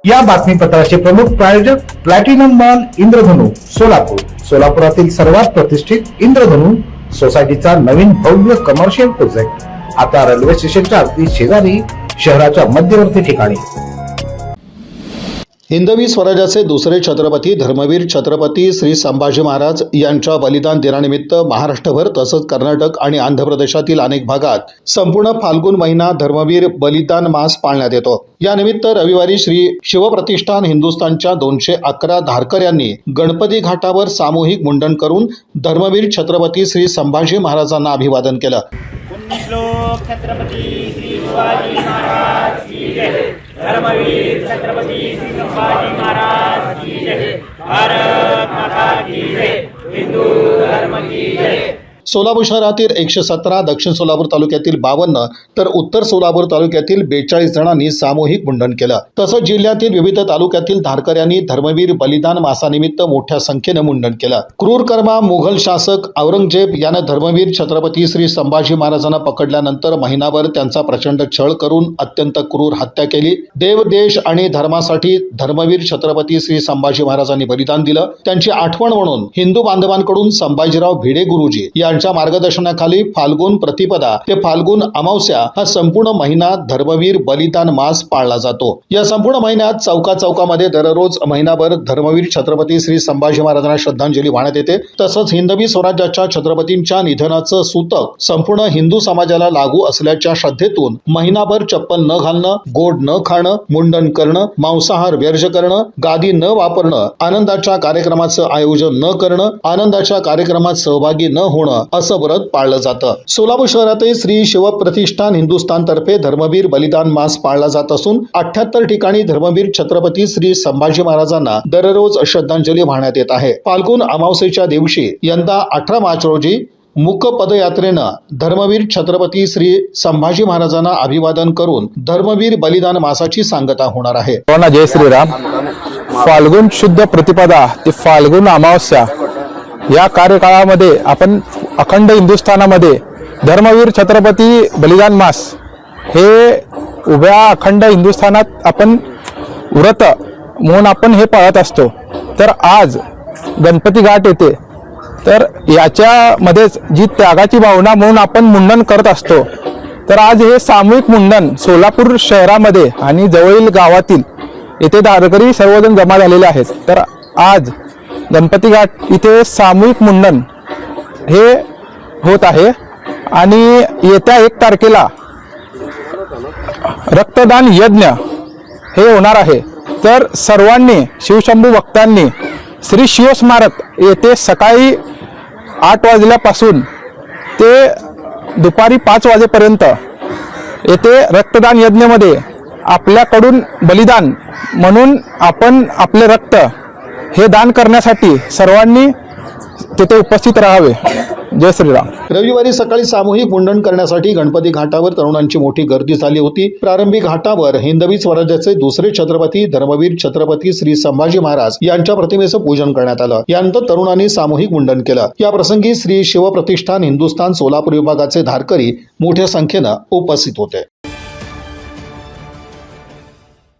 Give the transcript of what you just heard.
या बातमीपत्राचे प्रमुख प्रायोजक प्लॅटिनम मॉल इंद्रधनु सोलापूर। सोलापुरातील सर्वात प्रतिष्ठित इंद्रधनु सोसायटीचा नवीन भव्य कमर्शियल प्रोजेक्ट आता रेल्वे स्टेशनच्या अगदी शेजारी शहराच्या मध्यवर्ती ठिकाणी। हिंदवी स्वराज्याचे दुसरे छत्रपती धर्मवीर छत्रपती श्री संभाजी महाराज यांच्या बलिदान दिनानिमित्त महाराष्ट्रभर तसंच कर्नाटक आणि आंध्र प्रदेशातील अनेक भागात संपूर्ण फाल्गुन महिना धर्मवीर बलिदान मास पाळण्यात येतो। या निमित्त रविवारी श्री शिवप्रतिष्ठान हिंदुस्थानच्या 211 धारकऱ्यांनी गणपती घाटावर सामूहिक मुंडन करून धर्मवीर छत्रपती श्री संभाजी महाराजांना अभिवादन केलं। छत्रपती श्री शिवाजी महाराज की जय। धर्मवीर छत्रपती श्री संभाजी महाराज की जय। भारत माता की जय। हिंदू धर्म की जय। सोलापूर शहरातील 117, दक्षिण सोलापूर तालुक्यातील 52 तर उत्तर सोलापूर तालुक्यातील 42 जणांनी सामूहिक मुंडन केलं। तसंच जिल्ह्यातील विविध तालुक्यातील धारकऱ्यांनी धर्मवीर बलिदान मासानिमित्त मोठ्या संख्येने मुंडन केलं। क्रूरकर्मा मुघल शासक औरंगजेब यानं धर्मवीर छत्रपती श्री संभाजी महाराजांना पकडल्यानंतर महिनाभर त्यांचा प्रचंड छळ करून अत्यंत क्रूर हत्या केली। देव, देश आणि धर्मासाठी धर्मवीर छत्रपती श्री संभाजी महाराजांनी बलिदान दिलं। त्यांची आठवण म्हणून हिंदू बांधवांकडून संभाजीराव भिडे गुरुजी यांच्या मार्गदर्शनाखाली फाल्गुन प्रतिपदा ते फाल्गुन अमावस्या हा संपूर्ण महिना धर्मवीर बलिदान मास पाळला जातो। या संपूर्ण महिन्यात चौकामध्ये दररोज महिनाभर धर्मवीर छत्रपती श्री संभाजी महाराजांना श्रद्धांजली वाहण्यात येते। तसंच हिंदवी स्वराज्याच्या छत्रपतींच्या निधनाचं सूतक संपूर्ण हिंदू समाजाला लागू असल्याच्या श्रद्धेतून महिनाभर चप्पल न घालणं, गोड न खाणं, मुंडन करणं, मांसाहार वर्ज करणं, गादी न वापरणं, आनंदाच्या कार्यक्रमाचं आयोजन न करणं, आनंदाच्या कार्यक्रमात सहभागी न होणं असं व्रत पाळलं जातं। सोलापूर शहरातील श्री शिवप्रतिष्ठान हिंदुस्थान तर्फे धर्मवीर बलिदान मास पाळला जात असून 78 ठिकाणी धर्मवीर छत्रपती श्री संभाजी महाराजांना दररोज श्रद्धांजली वाहण्यात येत आहे। फाल्गुन अमावस्येच्या दिवशी यंदा 18 मार्च रोजी मुक पदयात्रेनं धर्मवीर छत्रपती श्री संभाजी महाराजांना अभिवादन करून धर्मवीर बलिदान मासाची सांगता होणार आहे। जय श्रीराम। फाल्गुन शुद्ध प्रतिपदा ते फाल्गुन अमावस्या या कार्यकाळामध्ये आपण अखंड हिंदुस्थानामध्ये धर्मवीर छत्रपती बलिदान मास हे उभ्या अखंड हिंदुस्थानात आपण व्रत म्हणून आपण हे पाळत असतो। तर आज गणपती घाट येते, तर याच्यामध्येच जी त्यागाची भावना म्हणून आपण मुंडन करत असतो। तर आज हे सामूहिक मुंडन सोलापूर शहरामध्ये आणि जवळील गावातील येथे धारकरी सर्वजण जमा झालेले आहेत। तर आज गणपती घाट इथे सामूहिक मुंडन हे होत आहे आणि येत्या 1 तारखेला रक्तदान यज्ञ हे होणार आहे। तर सर्वांनी शिवशंभू भक्तांनी श्री शिवस्मारक येथे सकाळी 8 वाजल्यापासून ते दुपारी 5 वाजेपर्यंत येथे रक्तदान यज्ञमध्ये आपल्याकडून बलिदान म्हणून आपण आपले रक्त हे दान करण्यासाठी सर्वांनी तिथे उपस्थित राहावे। जय श्रीराम। रविवारी सकाळी सामूहिक मुंडन करण्यासाठी गणपती घाटावर तरुणांची मोठी गर्दी झाली होती। प्रारंभी घाटावर हिंदवी स्वराज्याचे दुसरे छत्रपती धर्मवीर छत्रपती श्री संभाजी महाराज यांच्या प्रतिमेचं पूजन करण्यात आलं। यानंतर तरुणांनी सामूहिक मुंडन केलं। या प्रसंगी श्री शिवप्रतिष्ठान हिंदुस्थान सोलापूर विभागाचे धारकरी मोठ्या संख्येनं उपस्थित होते।